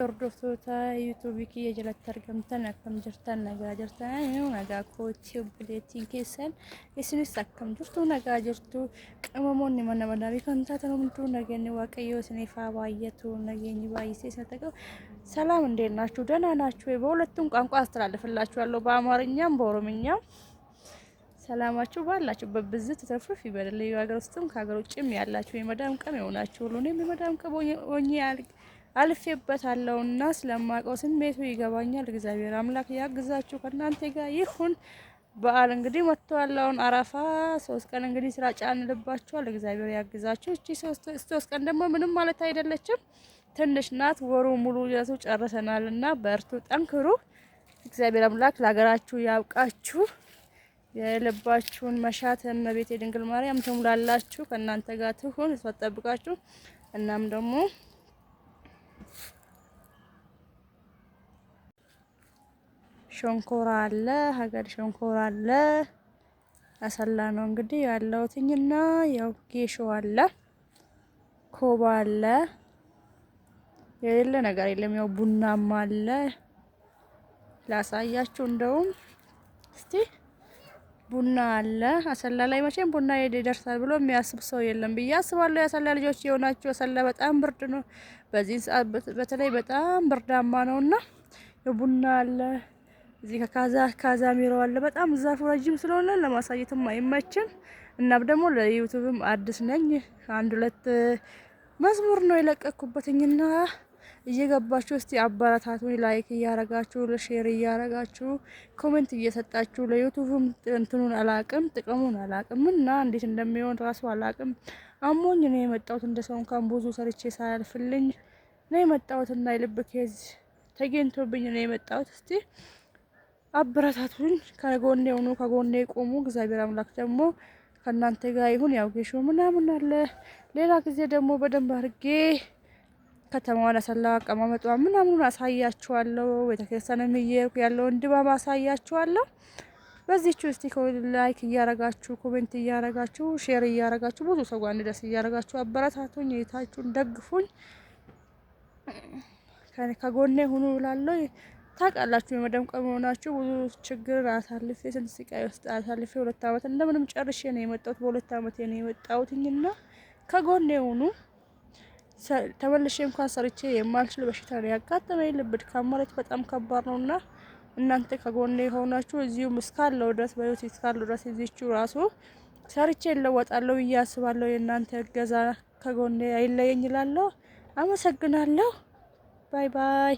Hordoftoota yuutuubii kiyya jalatti argamtan akkam jirtan nagaa jirtan nagaa kootii obboleettiin keessan isinis akkam jirtu nagaa jirtu qaamamoonni mana madaamii kan taatan hunduu nageenyi waaqayyoo isiniif haa baay'atu nageenyi baay'isee isa ta'u ሰላም እንዴት ናችሁ ደህና ናችሁ በሁለቱም ቋንቋ አስተላልፍላችኋለሁ በአማርኛም በኦሮምኛም ሰላማችሁ ባላችሁበት ብዝት ተትረፍረፍ ይበልልኝ ሀገር ውስጥም ከሀገር ውጭም ያላችሁ የመዳም ቀም የሆናችሁ ሁሉንም የመዳም ቀም ሆኜ አልፌበታለሁና ስለማውቀው ስሜቱ ይገባኛል። እግዚአብሔር አምላክ ያግዛችሁ ከእናንተ ጋር ይሁን። በዓል እንግዲህ መጥቷል። አረፋ 3 ቀን እንግዲህ ስራ ጫን ልባችኋል። እግዚአብሔር ያግዛችሁ። እቺ 3 ቀን ደግሞ ምንም ማለት አይደለችም፣ ትንሽ ናት። ወሩ ሙሉ ያዙ ጨርሰናልና በርቱ፣ ጠንክሩ። እግዚአብሔር አምላክ ለሀገራችሁ ያብቃችሁ። የልባችሁን መሻት እመቤቴ ድንግል ማርያም ትሙላላችሁ፣ ከእናንተ ጋር ትሁን፣ ተጠብቃችሁ። እናም ደግሞ ሸንኮራ አለ፣ ሀገር ሸንኮራ አለ። አሰላ ነው እንግዲህ ያለውትኝና ያው ጌሾ አለ፣ ኮባ አለ፣ የሌለ ነገር የለም። ያው ቡናማ አለ። ላሳያችሁ እንደውም እስቲ ቡና አለ። አሰላ ላይ መቼም ቡና ይደርሳል ብሎ የሚያስብ ሰው የለም ብዬ አስባለሁ። ያሰላ ልጆች የሆናችሁ አሰላ በጣም ብርድ ነው፣ በዚህ ሰዓት በተለይ በጣም ብርዳማ ነውና የቡና አለ። እዚህ ካዛ ሚሮ አለ። በጣም ዛፉ ረጅም ስለሆነ ለማሳየትም አይመችም እና ደግሞ ለዩቲዩብም አዲስ ነኝ። 1-2 መዝሙር ነው የለቀኩበትኝና እየገባችሁ እስቲ አበረታቱኝ። ላይክ እያረጋችሁ ለሼር እያረጋችሁ ኮሜንት እየሰጣችሁ ለዩቲዩብም እንትኑን አላቅም ጥቅሙን አላቅም እና እንዴት እንደሚሆን ራሱ አላቅም። አሞኝ ነው የመጣሁት። እንደ ሰው እንኳን ብዙ ሰርቼ ሳያልፍልኝ ነው የመጣሁትና የልብ ኬዝ ተገኝቶብኝ ነው የመጣሁት። እስቲ አበረታቱኝ፣ ከጎኔ ሆኑ፣ ከጎኔ ቆሙ። እግዚአብሔር አምላክ ደግሞ ከእናንተ ጋር ይሁን። ያው ጌሾ ምናምን አለ። ሌላ ጊዜ ደግሞ በደንብ አድርጌ ከተማዋን አሰላ አቀማመጧ ምናምን አሳያችኋለሁ። ቤተክርስቲያንም እየሄድኩ ያለውን ድባብ አሳያችኋለሁ። በዚህች እስቲ ላይክ እያረጋችሁ ኮሜንት እያረጋችሁ ሼር እያረጋችሁ ብዙ ሰው ጋር እንድደርስ እያረጋችሁ አበረታቱኝ፣ እይታችሁን ደግፉኝ፣ ከጎኔ ሁኑ እላለሁ። ታውቃላችሁ የመዳም ቀም ሆናችሁ ብዙ ችግር አሳልፌ ስንት ስቃይ ውስጥ አሳልፌ 2 አመት እንደምንም ጨርሼ ነው የመጣሁት። በ2 አመት ነው የመጣሁትና ከጎኔ ሁኑ። ተመልሼ እንኳን ሰርቼ የማልችል በሽታ ነው ያጋጠመኝ። ልብ ድካም ማለት በጣም ከባድ ነውና እናንተ ከጎኔ ሆናችሁ እዚሁ እስካለሁ ድረስ በህይወት እስካለሁ ድረስ እዚቹ ራሱ ሰርቼ እለወጣለሁ ብዬ አስባለሁ። የእናንተ እገዛ ከጎኔ አይለየኝ እላለሁ። አመሰግናለሁ። ባይ ባይ።